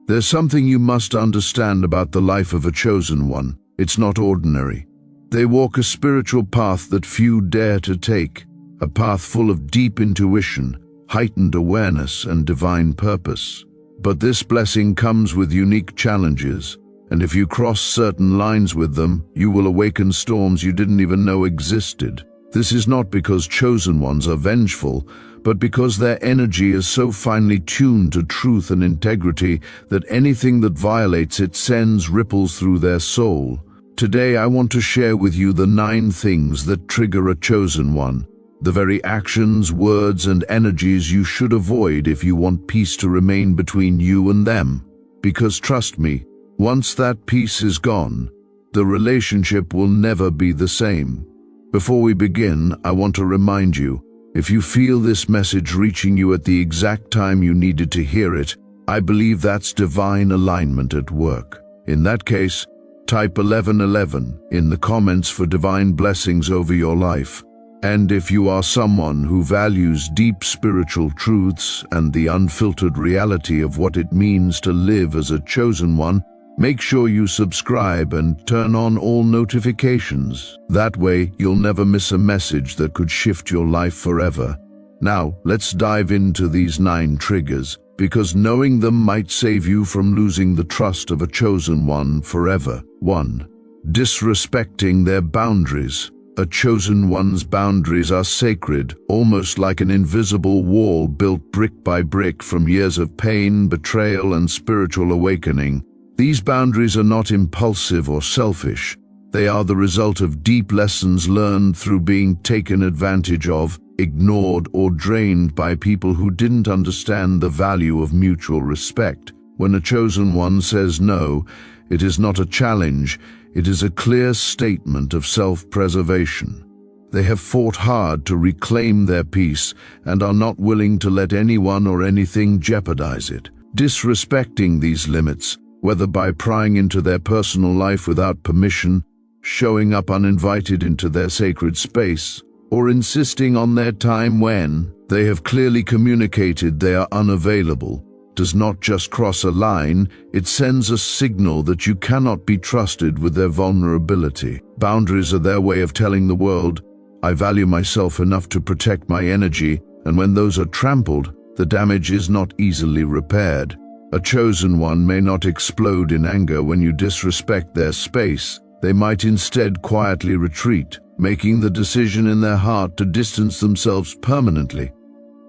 There's something you must understand about the life of a chosen one. It's not ordinary. They walk a spiritual path that few dare to take, a path full of deep intuition, heightened awareness, and divine purpose. But this blessing comes with unique challenges, and if you cross certain lines with them, you will awaken storms you didn't even know existed. This is not because chosen ones are vengeful, but because their energy is so finely tuned to truth and integrity that anything that violates it sends ripples through their soul. Today I want to share with you the 9 things that trigger a chosen one, the very actions, words, and energies you should avoid if you want peace to remain between you and them. Because trust me, once that peace is gone, the relationship will never be the same. Before we begin, I want to remind you, if you feel this message reaching you at the exact time you needed to hear it, I believe that's divine alignment at work. In that case, type 1111 in the comments for divine blessings over your life. And if you are someone who values deep spiritual truths and the unfiltered reality of what it means to live as a chosen one, make sure you subscribe and turn on all notifications. That way, you'll never miss a message that could shift your life forever. Now, let's dive into these 9 triggers, because knowing them might save you from losing the trust of a chosen one forever. 1. Disrespecting their boundaries. A chosen one's boundaries are sacred, almost like an invisible wall built brick by brick from years of pain, betrayal, and spiritual awakening. These boundaries are not impulsive or selfish. They are the result of deep lessons learned through being taken advantage of, ignored, or drained by people who didn't understand the value of mutual respect. When a chosen one says no, it is not a challenge, it is a clear statement of self-preservation. They have fought hard to reclaim their peace and are not willing to let anyone or anything jeopardize it. Disrespecting these limits, whether by prying into their personal life without permission, showing up uninvited into their sacred space, or insisting on their time when they have clearly communicated they are unavailable, does not just cross a line, it sends a signal that you cannot be trusted with their vulnerability. Boundaries are their way of telling the world, I value myself enough to protect my energy, and when those are trampled, the damage is not easily repaired. A chosen one may not explode in anger when you disrespect their space. They might instead quietly retreat, making the decision in their heart to distance themselves permanently.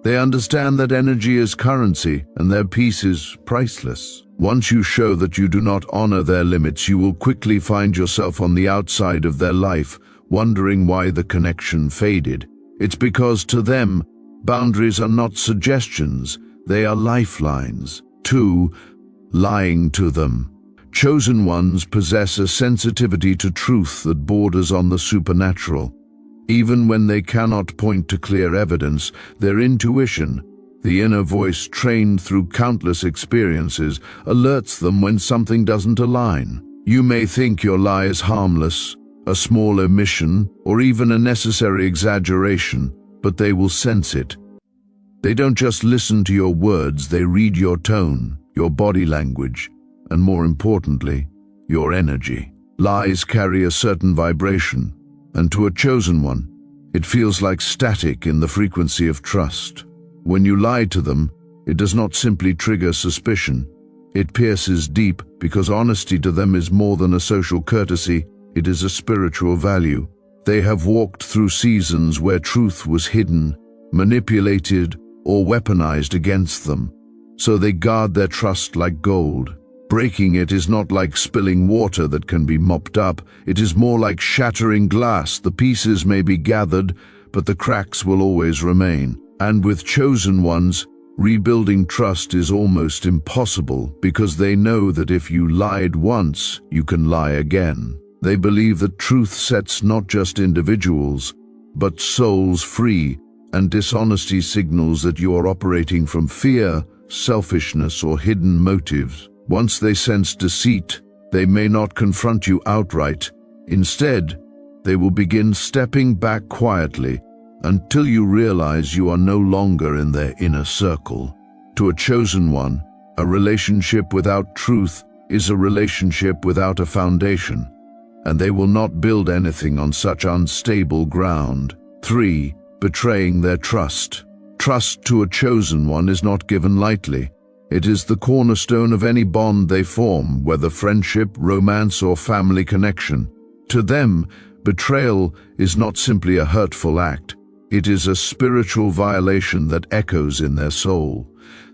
They understand that energy is currency and their peace is priceless. Once you show that you do not honor their limits, you will quickly find yourself on the outside of their life, wondering why the connection faded. It's because to them, boundaries are not suggestions, they are lifelines. 2. Lying to them. Chosen ones possess a sensitivity to truth that borders on the supernatural. Even when they cannot point to clear evidence, their intuition, the inner voice trained through countless experiences, alerts them when something doesn't align. You may think your lie is harmless, a small omission, or even a necessary exaggeration, but they will sense it. They don't just listen to your words, they read your tone, your body language, and more importantly, your energy. Lies carry a certain vibration, and to a chosen one, it feels like static in the frequency of trust. When you lie to them, it does not simply trigger suspicion. It pierces deep because honesty to them is more than a social courtesy, it is a spiritual value. They have walked through seasons where truth was hidden, manipulated, or weaponized against them, so they guard their trust like gold. Breaking it is not like spilling water that can be mopped up, it is more like shattering glass. The pieces may be gathered, but the cracks will always remain. And with chosen ones, rebuilding trust is almost impossible because they know that if you lied once, you can lie again. They believe that truth sets not just individuals, but souls free, and dishonesty signals that you are operating from fear, selfishness, or hidden motives. Once they sense deceit, they may not confront you outright. Instead, they will begin stepping back quietly until you realize you are no longer in their inner circle. To a chosen one, A relationship without truth is a relationship without a foundation, and they will not build anything on such unstable ground. 3. Betraying their trust. Trust to a chosen one is not given lightly. It is the cornerstone of any bond they form, whether friendship, romance, or family connection. To them, betrayal is not simply a hurtful act. It is a spiritual violation that echoes in their soul.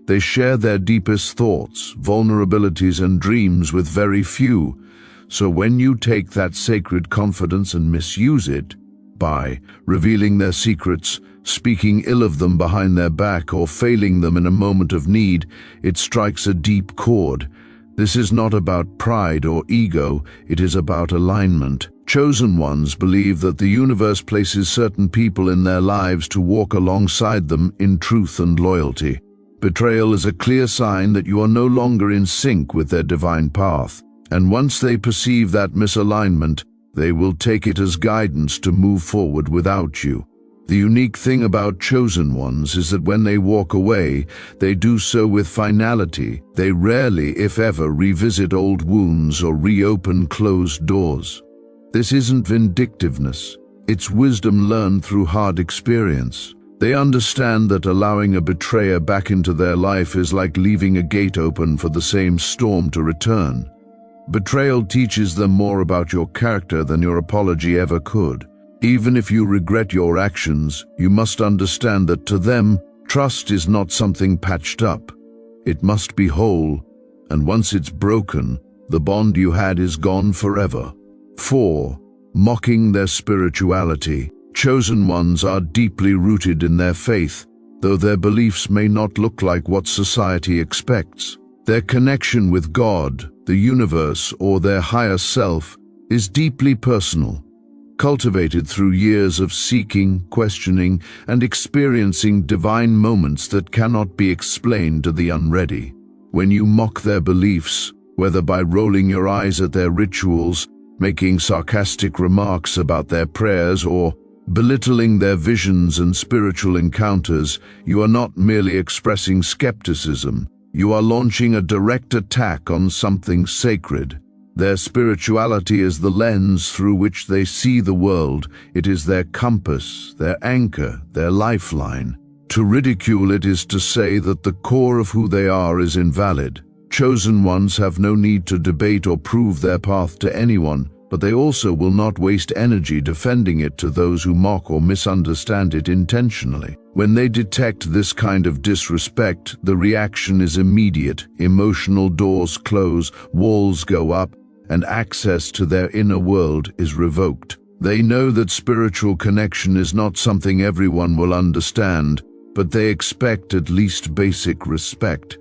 They share their deepest thoughts, vulnerabilities, and dreams with very few. So when you take that sacred confidence and misuse it, by revealing their secrets, speaking ill of them behind their back, or failing them in a moment of need, it strikes a deep chord. This is not about pride or ego, it is about alignment. Chosen ones believe that the universe places certain people in their lives to walk alongside them in truth and loyalty. Betrayal is a clear sign that you are no longer in sync with their divine path, and once they perceive that misalignment, they will take it as guidance to move forward without you. The unique thing about chosen ones is that when they walk away, they do so with finality. They rarely, if ever, revisit old wounds or reopen closed doors. This isn't vindictiveness. It's wisdom learned through hard experience. They understand that allowing a betrayer back into their life is like leaving a gate open for the same storm to return. Betrayal teaches them more about your character than your apology ever could. Even if you regret your actions, you must understand that to them, trust is not something patched up. It must be whole, and once it's broken, the bond you had is gone forever. 4. Mocking their spirituality. Chosen ones are deeply rooted in their faith, though their beliefs may not look like what society expects. Their connection with God, the universe, or their higher self is deeply personal, cultivated through years of seeking, questioning, and experiencing divine moments that cannot be explained to the unready. When you mock their beliefs, whether by rolling your eyes at their rituals, making sarcastic remarks about their prayers, or belittling their visions and spiritual encounters, you are not merely expressing skepticism. You are launching a direct attack on something sacred. Their spirituality is the lens through which they see the world. It is their compass, their anchor, their lifeline. To ridicule it is to say that the core of who they are is invalid. Chosen ones have no need to debate or prove their path to anyone, but they also will not waste energy defending it to those who mock or misunderstand it intentionally. When they detect this kind of disrespect, the reaction is immediate. Emotional doors close, walls go up, and access to their inner world is revoked. They know that spiritual connection is not something everyone will understand, but they expect at least basic respect.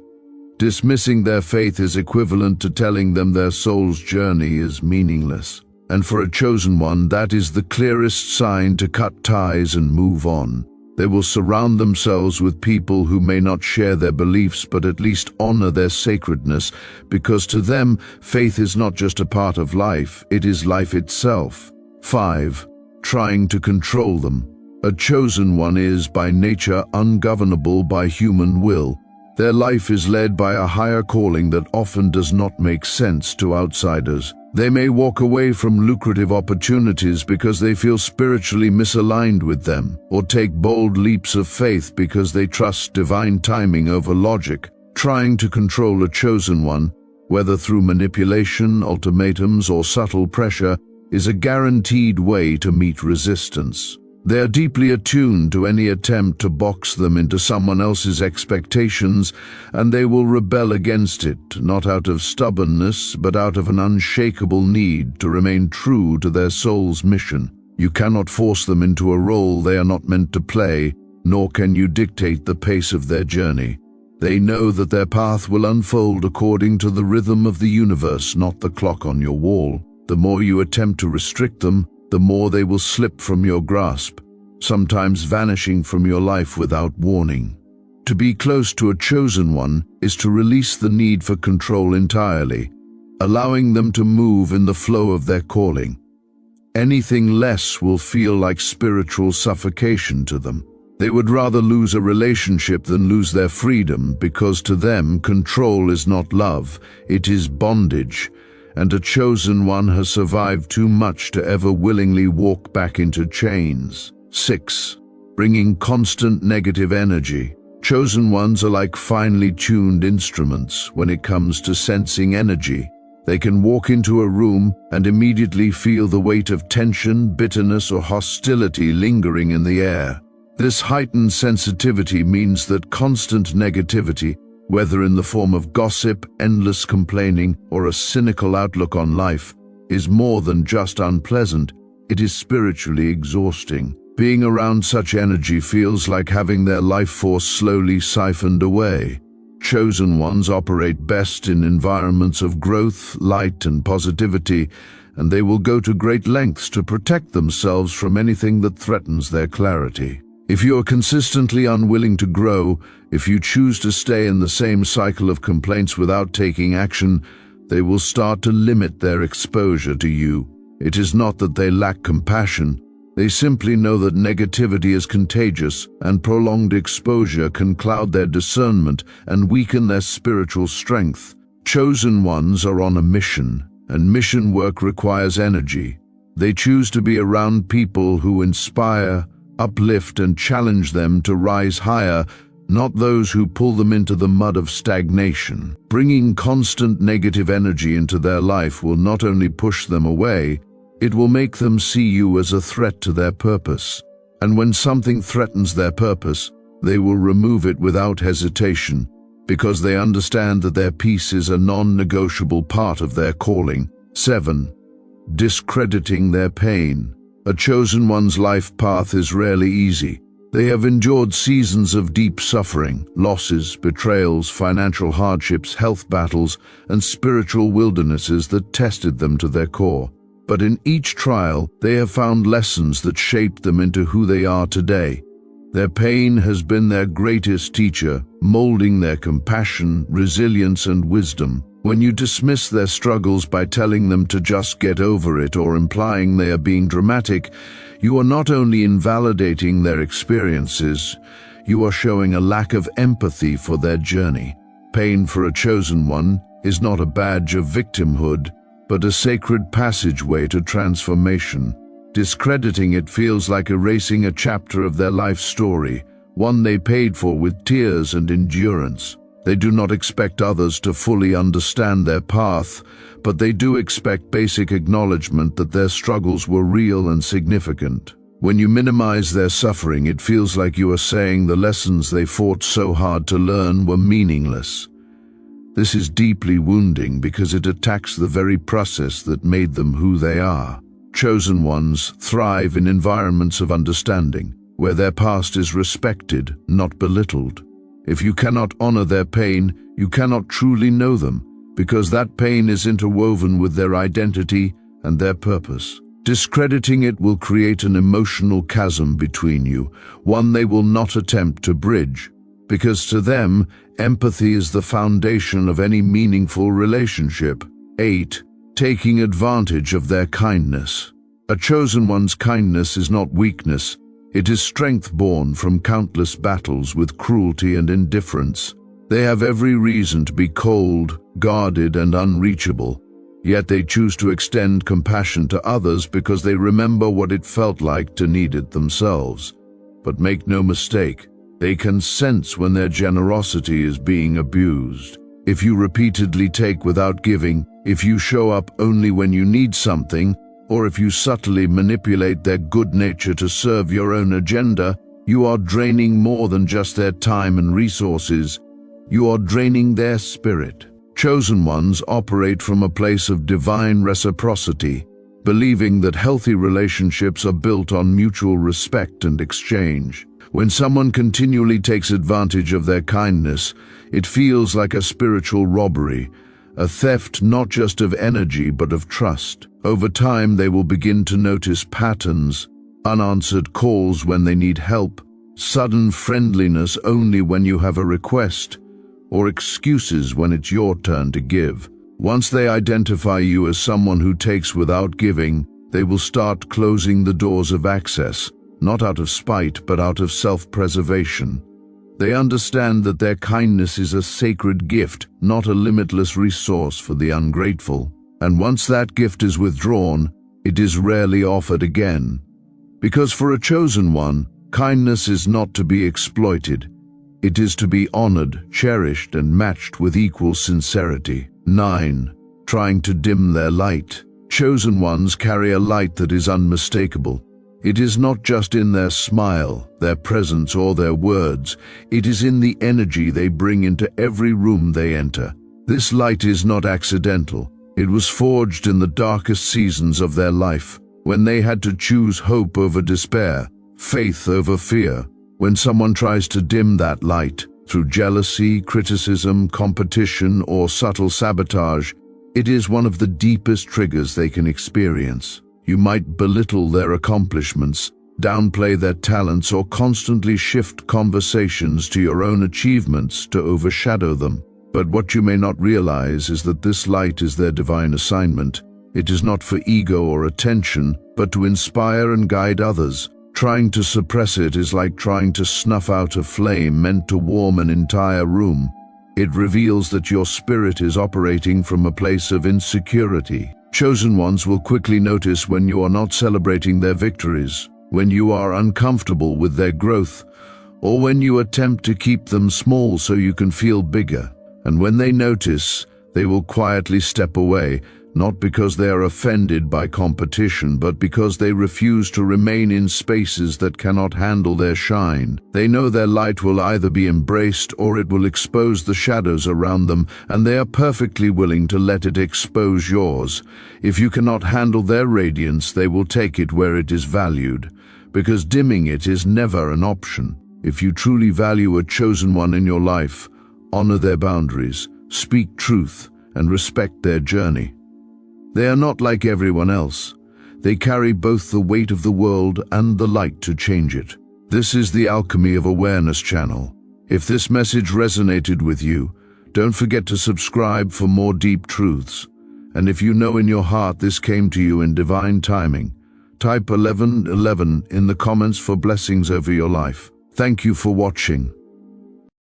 Dismissing their faith is equivalent to telling them their soul's journey is meaningless. And for a chosen one, that is the clearest sign to cut ties and move on. They will surround themselves with people who may not share their beliefs but at least honor their sacredness, because to them, faith is not just a part of life, it is life itself. 5. Trying to control them. A chosen one is, by nature, ungovernable by human will. Their life is led by a higher calling that often does not make sense to outsiders. They may walk away from lucrative opportunities because they feel spiritually misaligned with them, or take bold leaps of faith because they trust divine timing over logic. Trying to control a chosen one, whether through manipulation, ultimatums, or subtle pressure, is a guaranteed way to meet resistance. They are deeply attuned to any attempt to box them into someone else's expectations, and they will rebel against it, not out of stubbornness, but out of an unshakable need to remain true to their soul's mission. You cannot force them into a role they are not meant to play, nor can you dictate the pace of their journey. They know that their path will unfold according to the rhythm of the universe, not the clock on your wall. The more you attempt to restrict them, the more they will slip from your grasp, sometimes vanishing from your life without warning. To be close to a chosen one is to release the need for control entirely, allowing them to move in the flow of their calling. Anything less will feel like spiritual suffocation to them. They would rather lose a relationship than lose their freedom, because to them control is not love, it is bondage, and a chosen one has survived too much to ever willingly walk back into chains. 6. Bringing constant negative energy. Chosen ones are like finely tuned instruments when it comes to sensing energy. They can walk into a room and immediately feel the weight of tension, bitterness, or hostility lingering in the air. This heightened sensitivity means that constant negativity, whether in the form of gossip, endless complaining, or a cynical outlook on life, is more than just unpleasant, it is spiritually exhausting. Being around such energy feels like having their life force slowly siphoned away. Chosen ones operate best in environments of growth, light, and positivity, and they will go to great lengths to protect themselves from anything that threatens their clarity. If you are consistently unwilling to grow, if you choose to stay in the same cycle of complaints without taking action, they will start to limit their exposure to you. It is not that they lack compassion. They simply know that negativity is contagious, and prolonged exposure can cloud their discernment and weaken their spiritual strength. Chosen ones are on a mission, and mission work requires energy. They choose to be around people who inspire, uplift, and challenge them to rise higher, not those who pull them into the mud of stagnation. Bringing constant negative energy into their life will not only push them away, it will make them see you as a threat to their purpose. And when something threatens their purpose, they will remove it without hesitation, because they understand that their peace is a non-negotiable part of their calling. 7. Discrediting their pain. A chosen one's life path is rarely easy. They have endured seasons of deep suffering, losses, betrayals, financial hardships, health battles, and spiritual wildernesses that tested them to their core. But in each trial, they have found lessons that shaped them into who they are today. Their pain has been their greatest teacher, molding their compassion, resilience, and wisdom. When you dismiss their struggles by telling them to just get over it or implying they are being dramatic, you are not only invalidating their experiences, you are showing a lack of empathy for their journey. Pain for a chosen one is not a badge of victimhood, but a sacred passageway to transformation. Discrediting it feels like erasing a chapter of their life story, one they paid for with tears and endurance. They do not expect others to fully understand their path, but they do expect basic acknowledgement that their struggles were real and significant. When you minimize their suffering, it feels like you are saying the lessons they fought so hard to learn were meaningless. This is deeply wounding because it attacks the very process that made them who they are. Chosen ones thrive in environments of understanding, where their past is respected, not belittled. If you cannot honor their pain, you cannot truly know them, because that pain is interwoven with their identity and their purpose. Discrediting it will create an emotional chasm between you, one they will not attempt to bridge, because to them, empathy is the foundation of any meaningful relationship. 8. Taking advantage of their kindness. A chosen one's kindness is not weakness. It is strength born from countless battles with cruelty and indifference. They have every reason to be cold, guarded, and unreachable, yet they choose to extend compassion to others because they remember what it felt like to need it themselves. But make no mistake, they can sense when their generosity is being abused. If you repeatedly take without giving, if you show up only when you need something, or if you subtly manipulate their good nature to serve your own agenda, you are draining more than just their time and resources. You are draining their spirit. Chosen ones operate from a place of divine reciprocity, believing that healthy relationships are built on mutual respect and exchange. When someone continually takes advantage of their kindness, it feels like a spiritual robbery, a theft not just of energy but of trust. Over time, they will begin to notice patterns, unanswered calls when they need help, sudden friendliness only when you have a request, or excuses when it's your turn to give. Once they identify you as someone who takes without giving, they will start closing the doors of access. not out of spite, but out of self-preservation. They understand that their kindness is a sacred gift, not a limitless resource for the ungrateful. And once that gift is withdrawn, it is rarely offered again. Because for a chosen one, kindness is not to be exploited. It is to be honored, cherished, and matched with equal sincerity. 9. Trying to dim their light. Chosen ones carry a light that is unmistakable. It is not just in their smile, their presence, or their words. It is in the energy they bring into every room they enter. This light is not accidental. It was forged in the darkest seasons of their life, when they had to choose hope over despair, faith over fear. When someone tries to dim that light, through jealousy, criticism, competition, or subtle sabotage, it is one of the deepest triggers they can experience. You might belittle their accomplishments, downplay their talents, or constantly shift conversations to your own achievements to overshadow them. But what you may not realize is that this light is their divine assignment. It is not for ego or attention, but to inspire and guide others. Trying to suppress it is like trying to snuff out a flame meant to warm an entire room. It reveals that your spirit is operating from a place of insecurity. Chosen ones will quickly notice when you are not celebrating their victories, when you are uncomfortable with their growth, or when you attempt to keep them small so you can feel bigger. And when they notice, they will quietly step away, not because they are offended by competition, but because they refuse to remain in spaces that cannot handle their shine. They know their light will either be embraced or it will expose the shadows around them, and they are perfectly willing to let it expose yours. If you cannot handle their radiance, they will take it where it is valued, because dimming it is never an option. If you truly value a chosen one in your life, honor their boundaries, speak truth, and respect their journey. They are not like everyone else. They carry both the weight of the world and the light to change it. This is the Alchemy of Awareness channel. If this message resonated with you, don't forget to subscribe for more deep truths. And if you know in your heart this came to you in divine timing, type 1111 in the comments for blessings over your life. Thank you for watching.